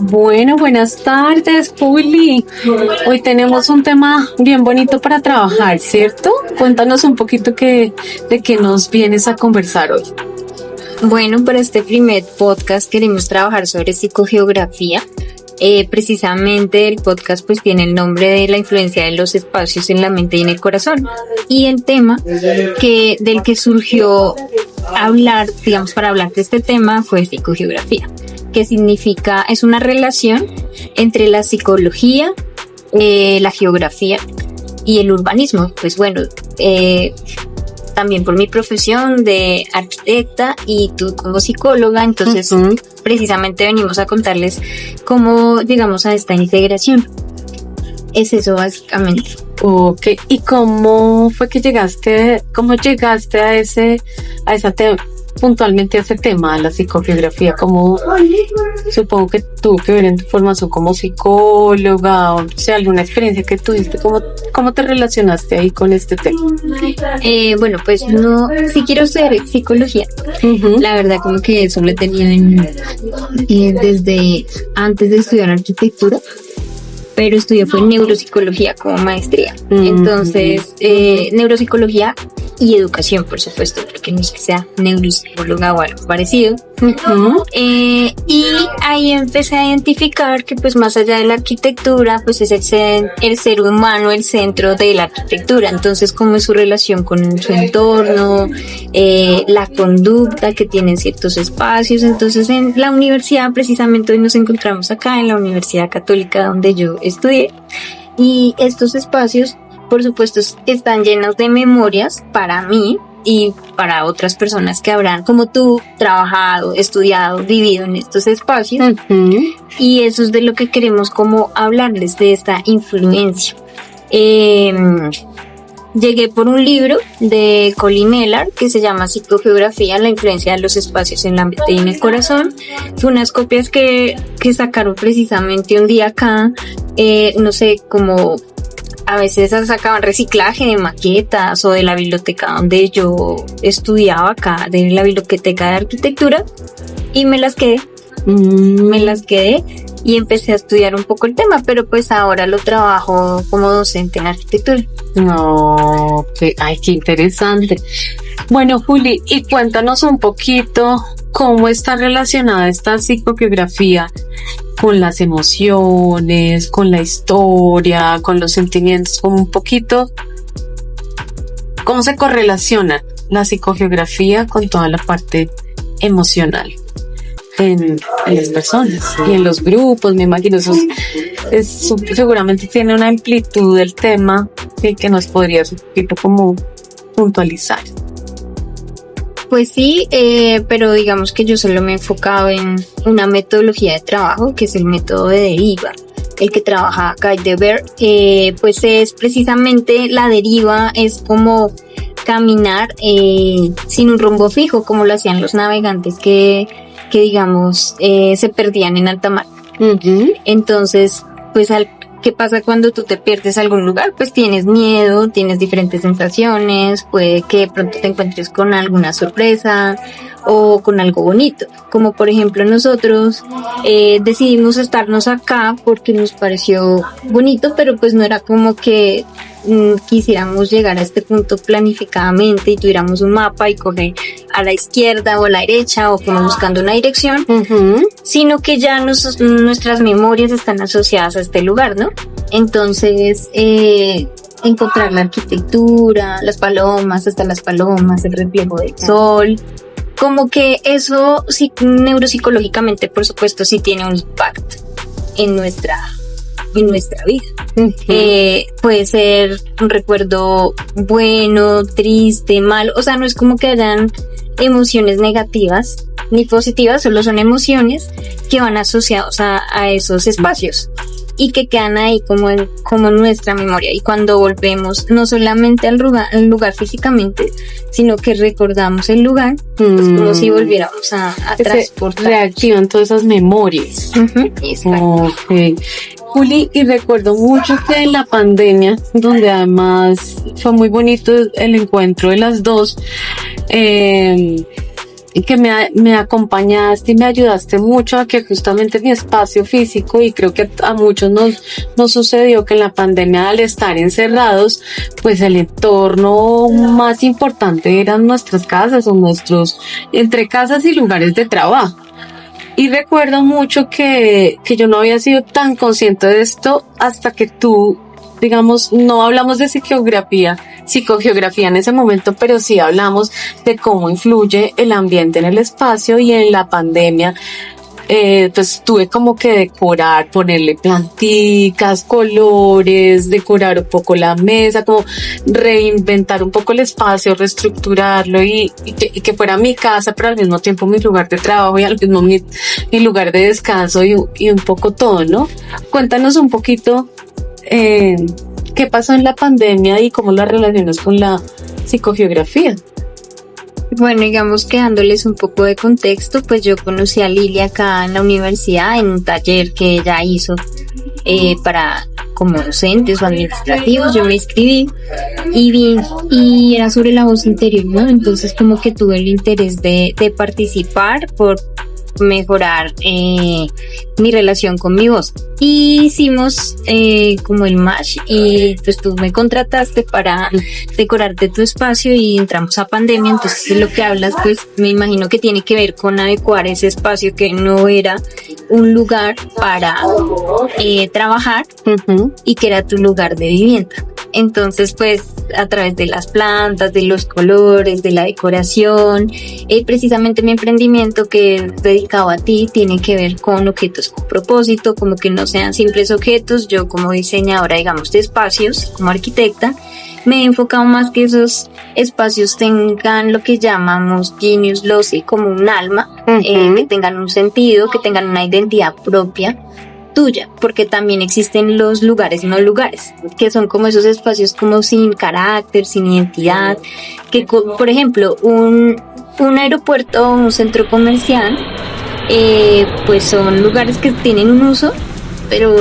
Bueno, buenas tardes, Juli. Hoy tenemos un tema bien bonito para trabajar, ¿cierto? Cuéntanos un poquito de qué nos vienes a conversar hoy. Bueno, para este primer podcast queremos trabajar sobre psicogeografía. Precisamente el podcast pues tiene el nombre de la influencia de los espacios en la mente y en el corazón. Y el tema del que surgió hablar, digamos, para hablar de este tema fue psicogeografía, que significa, es una relación entre la psicología, la geografía y el urbanismo. Pues bueno, también por mi profesión de arquitecta y tú como psicóloga, entonces precisamente venimos a contarles cómo llegamos a esta integración. Es eso básicamente. Ok, ¿y cómo fue que cómo llegaste puntualmente a ese tema, a la psicogeografía? Como supongo que tuvo que ver en tu formación como psicóloga, o sea, alguna experiencia que tuviste, ¿cómo te relacionaste ahí con este tema? Bueno, pues no, sí quiero ser psicología. La verdad como que eso lo he tenido desde antes de estudiar arquitectura, pero estudié fue neuropsicología como maestría. Entonces, neuropsicología y educación, por supuesto, porque no es que sea neuropsicóloga o algo parecido. Y ahí empecé a identificar que pues más allá de la arquitectura, pues es el ser humano el centro de la arquitectura. Entonces, cómo es su relación con su entorno, la conducta que tienen ciertos espacios. Entonces, en la universidad, precisamente hoy nos encontramos acá en la Universidad Católica donde yo estudié, y estos espacios, por supuesto, están llenos de memorias para mí y para otras personas que habrán, como tú, trabajado, estudiado, vivido en estos espacios. Y eso es de lo que queremos como hablarles, de esta influencia. Llegué por un libro de Colin Mellard que se llama Psicogeografía, la influencia de los espacios en la mente y en el corazón. Fue unas copias que sacaron precisamente un día acá, no sé, como a veces sacaban reciclaje de maquetas o de la biblioteca donde yo estudiaba acá, de la biblioteca de arquitectura, y me las quedé y empecé a estudiar un poco el tema, pero pues ahora lo trabajo como docente en arquitectura. No, qué interesante. Bueno, Juli, y cuéntanos un poquito cómo está relacionada esta psicogeografía con las emociones, con la historia, con los sentimientos, como un poquito, cómo se correlaciona la psicogeografía con toda la parte emocional en las personas y en los grupos. Me imagino seguramente tiene una amplitud del tema, sí, que nos podrías un poquito como puntualizar. Pues sí, pero digamos que yo solo me he enfocado en una metodología de trabajo, que es el método de deriva, el que trabaja Guy Debord. Pues es precisamente la deriva, es como caminar sin un rumbo fijo, como lo hacían los navegantes que digamos se perdían en alta mar. Entonces, pues ¿qué pasa cuando tú te pierdes a algún lugar? Pues tienes miedo, tienes diferentes sensaciones, puede que de pronto te encuentres con alguna sorpresa o con algo bonito. Como por ejemplo nosotros decidimos estarnos acá porque nos pareció bonito, pero pues no era como que quisiéramos llegar a este punto planificadamente y tuviéramos un mapa y coger a la izquierda o a la derecha o como buscando una dirección, sino que ya nuestras memorias están asociadas a este lugar, ¿no? Entonces, encontrar la arquitectura, las palomas, el reflejo del sol, como que eso sí, neuropsicológicamente, por supuesto, sí tiene un impacto en nuestra vida. Puede ser un recuerdo bueno, triste, malo, o sea, no es como que hayan emociones negativas ni positivas, solo son emociones que van asociados a esos espacios y que quedan ahí como en nuestra memoria, y cuando volvemos no solamente al lugar físicamente, sino que recordamos el lugar, pues como si volviéramos a transportar. Reactivan todas esas memorias. Okay. Juli, y recuerdo mucho que en la pandemia, donde además fue muy bonito el encuentro de las dos, que me acompañaste y me ayudaste mucho a que justamente mi espacio físico, y creo que a muchos nos sucedió que en la pandemia, al estar encerrados, pues el entorno más importante eran nuestras casas o nuestros, entre casas y lugares de trabajo. Y recuerdo mucho que yo no había sido tan consciente de esto hasta que tú, digamos, no hablamos de psicogeografía en ese momento, pero sí hablamos de cómo influye el ambiente en el espacio, y en la pandemia pues tuve como que decorar, ponerle planticas, colores, decorar un poco la mesa, como reinventar un poco el espacio, reestructurarlo y que fuera mi casa, pero al mismo tiempo mi lugar de trabajo y al mismo mi lugar de descanso y un poco todo, ¿no? Cuéntanos un poquito qué pasó en la pandemia y cómo la relacionas con la psicogeografía. Bueno, digamos que dándoles un poco de contexto, pues yo conocí a Lili acá en la universidad en un taller que ella hizo para como docentes o administrativos. Yo me inscribí y vi, y era sobre la voz interior, ¿no? Entonces como que tuve el interés de participar por mejorar mi relación con mi voz. Y hicimos como el match, y pues tú me contrataste para decorarte tu espacio y entramos a pandemia. Entonces de lo que hablas, pues me imagino que tiene que ver con adecuar ese espacio que no era un lugar para trabajar y que era tu lugar de vivienda. Entonces, pues, a través de las plantas, de los colores, de la decoración, precisamente mi emprendimiento que es dedicado a ti tiene que ver con objetos con propósito, como que no sean simples objetos. Yo como diseñadora, digamos, de espacios, como arquitecta, me he enfocado más que esos espacios tengan lo que llamamos genius loci, como un alma, que tengan un sentido, que tengan una identidad propia tuya, porque también existen los lugares no lugares, que son como esos espacios como sin carácter, sin identidad, que por ejemplo un aeropuerto o un centro comercial, pues son lugares que tienen un uso, pero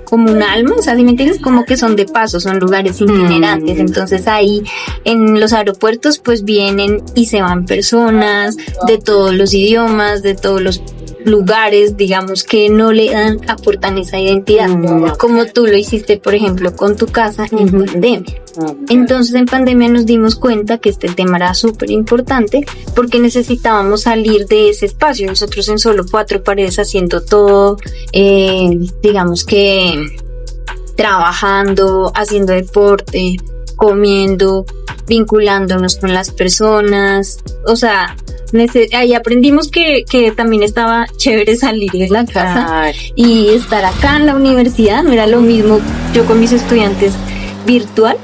como un alma, o sea, si me entiendes, como que son de paso, son lugares itinerantes. Entonces ahí en los aeropuertos pues vienen y se van personas de todos los idiomas, de todos los lugares, digamos, que no le aportan esa identidad, como tú lo hiciste, por ejemplo, con tu casa en pandemia. Entonces en pandemia nos dimos cuenta que este tema era súper importante porque necesitábamos salir de ese espacio, nosotros en solo 4 paredes haciendo todo, digamos que trabajando, haciendo deporte, comiendo, vinculándonos con las personas, o sea, ahí aprendimos que también estaba chévere salir de la casa y estar acá en la universidad. No era lo mismo yo con mis estudiantes virtual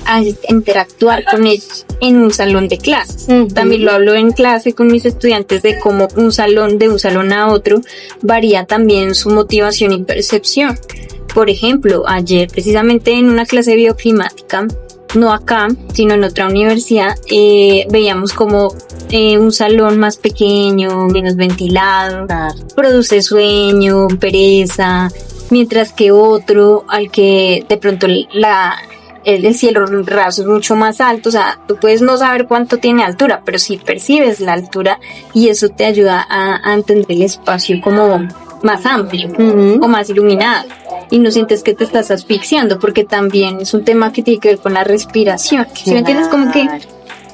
a interactuar con ellos en un salón de clases. También lo hablo en clase con mis estudiantes de cómo de un salón a otro varía también su motivación y percepción. Por ejemplo, ayer precisamente en una clase de bioclimática, no acá, sino en otra universidad, veíamos como un salón más pequeño, menos ventilado, produce sueño, pereza, mientras que otro al que de pronto el cielo raso es mucho más alto. O sea, tú puedes no saber cuánto tiene altura, pero sí percibes la altura y eso te ayuda a entender el espacio como más amplio o más iluminado, y no sientes que te estás asfixiando, porque también es un tema que tiene que ver con la respiración. ¿Sí me entiendes? Como que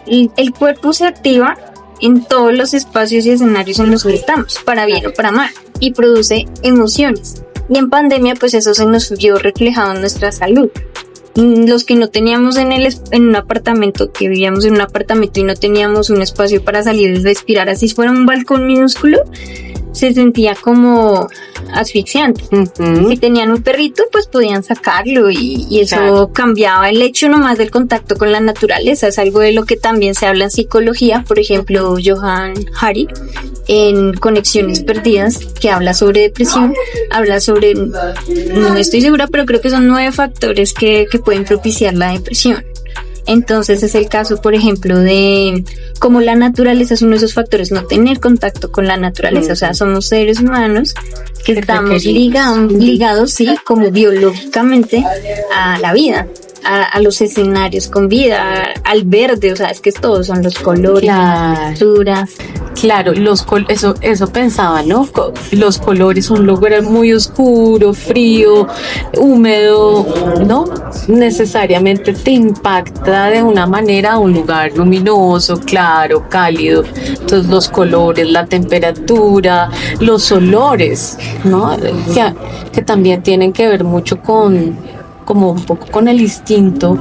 el cuerpo se activa en todos los espacios y escenarios en los que estamos, para bien o para mal, y produce emociones. Y en pandemia, pues eso se nos vio reflejado en nuestra salud. Los que no teníamos en un apartamento, que vivíamos en un apartamento y no teníamos un espacio para salir y respirar, así fuera un balcón minúsculo, se sentía como asfixiante. Si tenían un perrito, pues podían sacarlo y eso cambiaba el hecho nomás del contacto con la naturaleza. Es algo de lo que también se habla en psicología. Por ejemplo, Johann Hari en Conexiones Perdidas, que habla sobre depresión, habla sobre, no estoy segura, pero creo que son 9 factores que pueden propiciar la depresión. Entonces es el caso, por ejemplo, de cómo la naturaleza es uno de esos factores, no tener contacto con la naturaleza. O sea, somos seres humanos que estamos ligados, sí, como biológicamente a la vida. a los escenarios con vida, al verde, o sea, es que todos son los colores, las texturas. Claro, eso pensaba, ¿no? Los colores, un lugar muy oscuro, frío, húmedo, ¿no? Necesariamente te impacta de una manera un lugar luminoso, claro, cálido. Entonces los colores, la temperatura, los olores, ¿no? Que también tienen que ver mucho como un poco con el instinto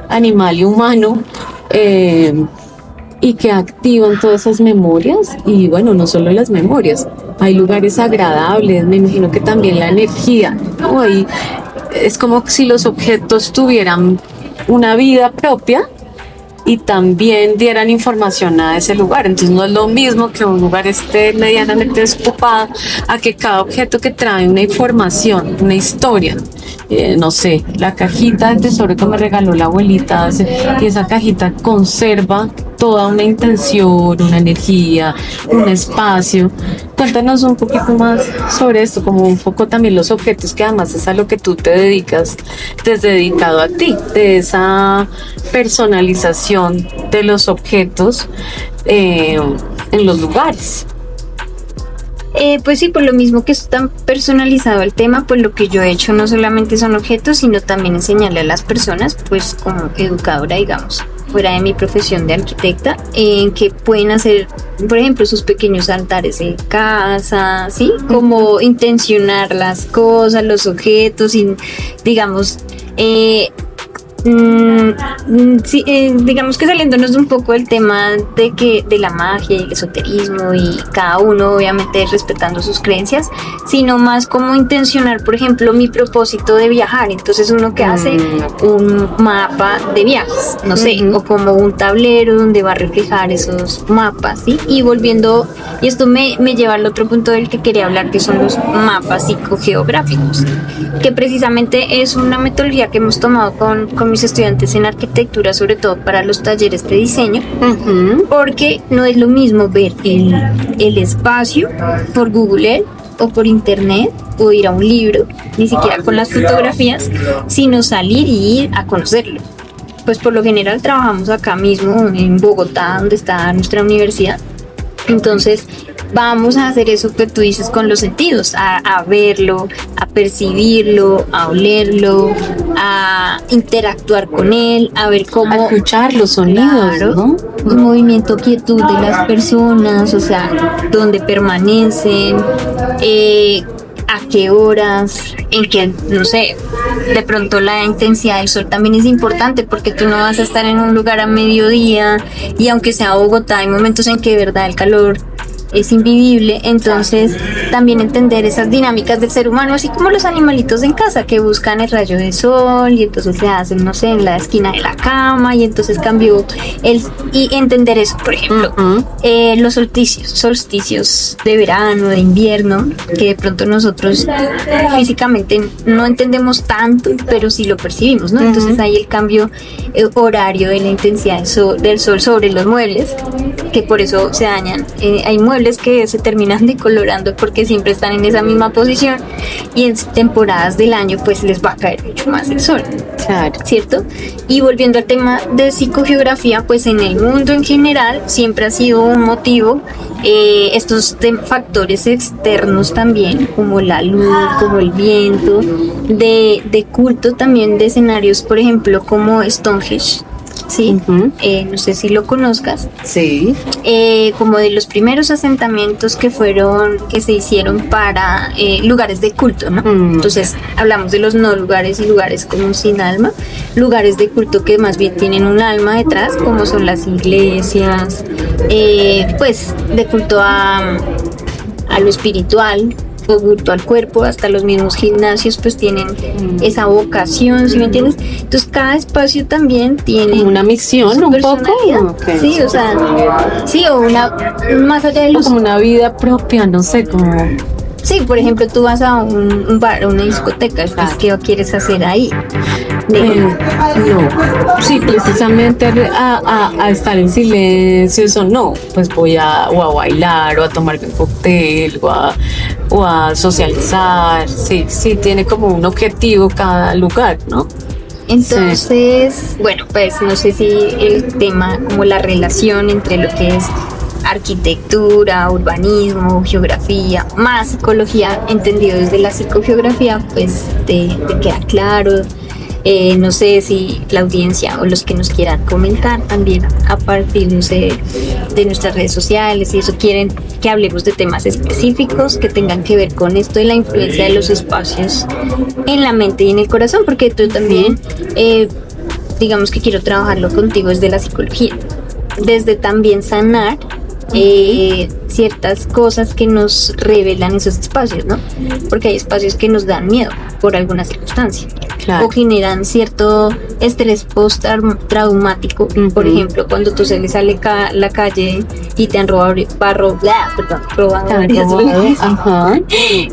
animal y humano. Y que activan todas esas memorias. Y bueno, no solo las memorias, hay lugares agradables, me imagino que también la energía, ¿no? Ahí es como si los objetos tuvieran una vida propia y también dieran información a ese lugar. Entonces no es lo mismo que un lugar esté medianamente desocupado a que cada objeto que trae una información, una historia. No sé, la cajita de tesoro que me regaló la abuelita, y esa cajita conserva toda una intención, una energía, un espacio. Cuéntanos un poquito más sobre esto, como un poco también los objetos, que además es a lo que tú te dedicas, dedicado a ti, de esa personalización de los objetos en los lugares. Pues sí, por lo mismo que es tan personalizado el tema, pues lo que yo he hecho no solamente son objetos, sino también enseñarle a las personas, pues como educadora, digamos, fuera de mi profesión de arquitecta, en que pueden hacer, por ejemplo, sus pequeños altares en casa, ¿sí? Como intencionar las cosas, los objetos, y digamos, sí, digamos que saliéndonos un poco del tema de la magia y el esoterismo, y cada uno obviamente respetando sus creencias, sino más como intencionar, por ejemplo, mi propósito de viajar. Entonces uno que hace un mapa de viajes, no sé, o como un tablero donde va a reflejar esos mapas, ¿sí? Y volviendo, y esto me lleva al otro punto del que quería hablar, que son los mapas psicogeográficos, que precisamente es una metodología que hemos tomado con mis estudiantes en arquitectura, sobre todo para los talleres de diseño, porque no es lo mismo ver el espacio por Google Earth o por internet o ir a un libro, ni siquiera con las fotografías, sino salir y ir a conocerlo. Pues por lo general trabajamos acá mismo en Bogotá, donde está nuestra universidad. Entonces vamos a hacer eso que tú dices con los sentidos, a verlo, a percibirlo, a olerlo, a interactuar con él, a ver cómo... A escuchar los sonidos, claro, ¿no? El movimiento, quietud de las personas, o sea, dónde permanecen, a qué horas, en qué, no sé, de pronto la intensidad del sol también es importante, porque tú no vas a estar en un lugar a mediodía, y aunque sea Bogotá, hay momentos en que de verdad el calor es invivible. Entonces también entender esas dinámicas del ser humano, así como los animalitos en casa que buscan el rayo de sol, y entonces se hacen, no sé, en la esquina de la cama, y entonces cambió y entender eso, por ejemplo, los solsticios de verano, de invierno, que de pronto nosotros físicamente no entendemos tanto, pero sí lo percibimos, ¿no? Entonces hay el cambio horario de la intensidad del sol sobre los muebles, que por eso se dañan. Hay muebles que se terminan decolorando porque siempre están en esa misma posición, y en temporadas del año pues les va a caer mucho más el sol, claro, ¿cierto? Y volviendo al tema de psicogeografía, pues en el mundo en general siempre ha sido un motivo estos factores externos también, como la luz, como el viento, de culto también, de escenarios, por ejemplo, como Stonehenge, ¿sí? No sé si lo conozcas. Sí. Como de los primeros asentamientos que se hicieron para lugares de culto, ¿no? Entonces hablamos de los no lugares y lugares como sin alma, lugares de culto que más bien tienen un alma detrás, como son las iglesias, pues de culto a lo espiritual, o culto al cuerpo. Hasta los mismos gimnasios pues tienen esa vocación, ¿sí me entiendes? Entonces cada espacio también tiene como una misión, un poco. Okay. Sí, o sea, sí, o más allá de como una vida propia, no sé, como... Sí, por ejemplo, tú vas a un bar, a una discoteca, pues, ¿qué quieres hacer ahí? No, sí, precisamente a estar en silencio, eso no, pues voy a bailar, o a tomar un cóctel, o a socializar. Sí, tiene como un objetivo cada lugar, ¿no? Entonces, bueno, pues no sé si el tema, como la relación entre lo que es arquitectura, urbanismo, geografía, más psicología, entendido desde la psicogeografía, pues te queda claro. No sé si la audiencia o los que nos quieran comentar también a partir, no sé, de nuestras redes sociales, si eso quieren que hablemos de temas específicos que tengan que ver con esto de la influencia de los espacios en la mente y en el corazón, porque tú también, digamos que quiero trabajarlo contigo desde la psicología, desde también sanar ciertas cosas que nos revelan esos espacios, ¿no? Porque hay espacios que nos dan miedo por alguna circunstancia, claro, o generan cierto estrés post-traumático. Por ejemplo, cuando tú sales a la calle y te han robado varias veces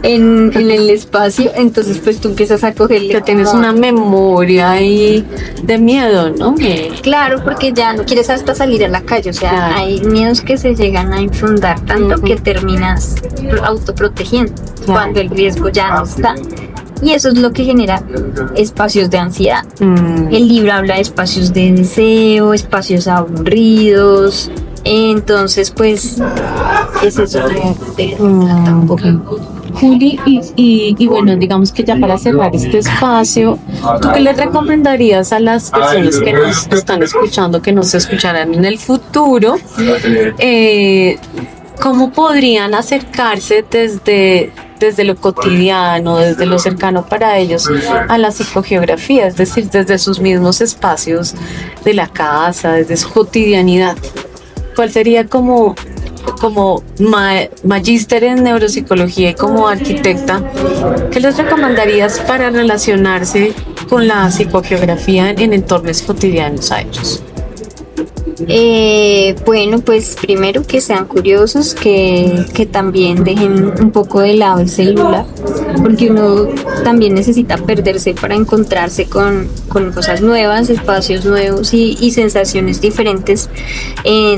en el espacio, entonces pues tú empiezas a cogerle. Que tienes una memoria ahí de miedo, ¿no? Claro, porque ya no quieres hasta salir a la calle, o sea, claro, hay miedos que se llegan a infundar tanto que terminas autoprotegiendo, claro, cuando el riesgo ya no está. Y eso es lo que genera espacios de ansiedad. El libro habla de espacios de deseo, espacios aburridos. Entonces, pues, es eso tampoco. Juli, y bueno, digamos que ya para cerrar este espacio, ¿tú qué le recomendarías a las personas que nos están escuchando, que nos escucharán en el futuro? ¿Cómo podrían acercarse desde lo cotidiano, desde lo cercano para ellos a la psicogeografía, es decir, desde sus mismos espacios de la casa, desde su cotidianidad? ¿Cuál sería como magíster en neuropsicología y como arquitecta, qué les recomendarías para relacionarse con la psicogeografía en entornos cotidianos a ellos? Bueno, pues primero que sean curiosos, que también dejen un poco de lado el celular, porque uno también necesita perderse para encontrarse con cosas nuevas, espacios nuevos y sensaciones diferentes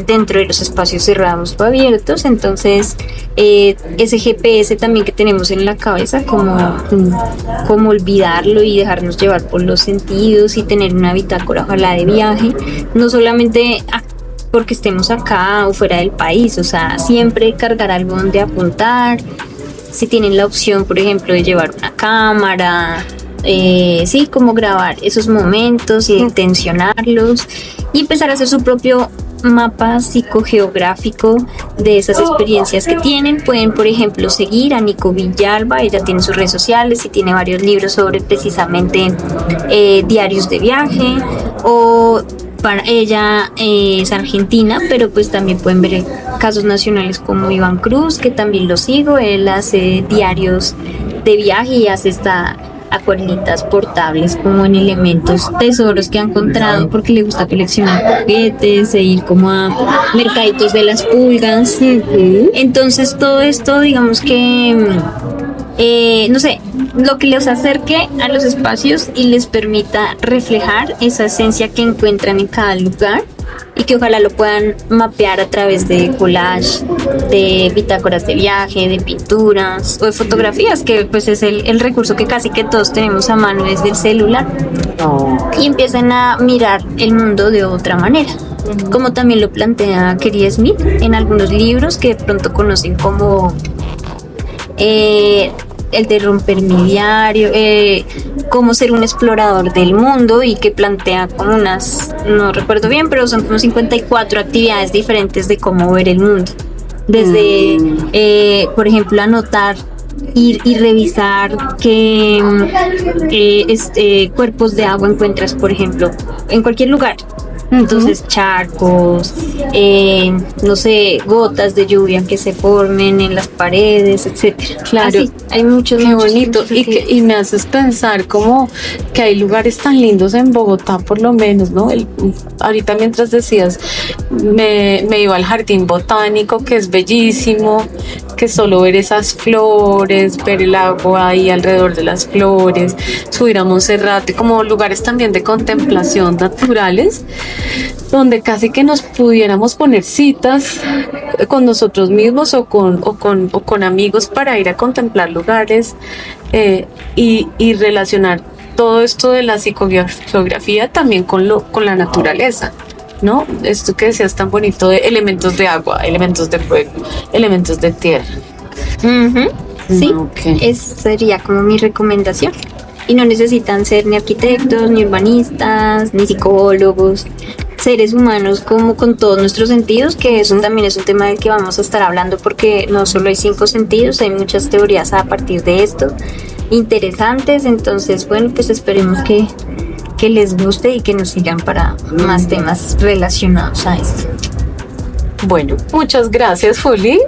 dentro de los espacios cerrados o abiertos. Entonces, ese GPS también que tenemos en la cabeza, como olvidarlo y dejarnos llevar por los sentidos y tener una bitácora, ojalá de viaje, no solamente porque estemos acá o fuera del país, o sea, siempre cargar algo donde apuntar. Si tienen la opción, por ejemplo, de llevar una cámara, sí, como grabar esos momentos y intencionarlos y empezar a hacer su propio mapa psicogeográfico de esas experiencias que tienen. Pueden, por ejemplo, seguir a Nico Villalba, ella tiene sus redes sociales y tiene varios libros sobre precisamente diarios de viaje, o para ella es argentina, pero pues también pueden ver casos nacionales como Iván Cruz, que también lo sigo, él hace diarios de viaje y hace acuarelitas portables como en elementos, tesoros que ha encontrado, porque le gusta coleccionar juguetes e ir como a mercaditos de las pulgas. Entonces todo esto, digamos que no sé, lo que les acerque a los espacios y les permita reflejar esa esencia que encuentran en cada lugar, y que ojalá lo puedan mapear a través de collage, de bitácoras de viaje, de pinturas o de fotografías, que pues es el recurso que casi que todos tenemos a mano desde el celular, y empiezan a mirar el mundo de otra manera, como también lo plantea Kerry Smith en algunos libros que de pronto conocen como el de Romper mi diario, cómo ser un explorador del mundo, y que plantea como no recuerdo bien, pero son como 54 actividades diferentes de cómo ver el mundo. Desde, por ejemplo, anotar, ir y revisar qué cuerpos de agua encuentras, por ejemplo, en cualquier lugar. Entonces, charcos, no sé, gotas de lluvia que se formen en las paredes, etcétera. Claro, así, hay muchos bonito. Y me haces pensar como que hay lugares tan lindos en Bogotá, por lo menos, ¿no? Ahorita mientras decías, me iba al jardín botánico, que es bellísimo, que solo ver esas flores, ver el agua ahí alrededor de las flores, subir a Monserrate, como lugares también de contemplación naturales, donde casi que nos pudiéramos poner citas con nosotros mismos o con amigos para ir a contemplar lugares y relacionar todo esto de la psicogeografía también con la naturaleza, ¿no? Esto que decías tan bonito de elementos de agua, elementos de fuego, elementos de tierra. Ujú. Sí, Ok. esa sería como mi recomendación. Y no necesitan ser ni arquitectos, ni urbanistas, ni psicólogos, seres humanos como con todos nuestros sentidos, que eso también es un tema del que vamos a estar hablando porque no solo hay 5 sentidos, hay muchas teorías a partir de esto, interesantes. Entonces, bueno, pues esperemos que les guste y que nos sigan para más temas relacionados a esto. Bueno, muchas gracias, Juli.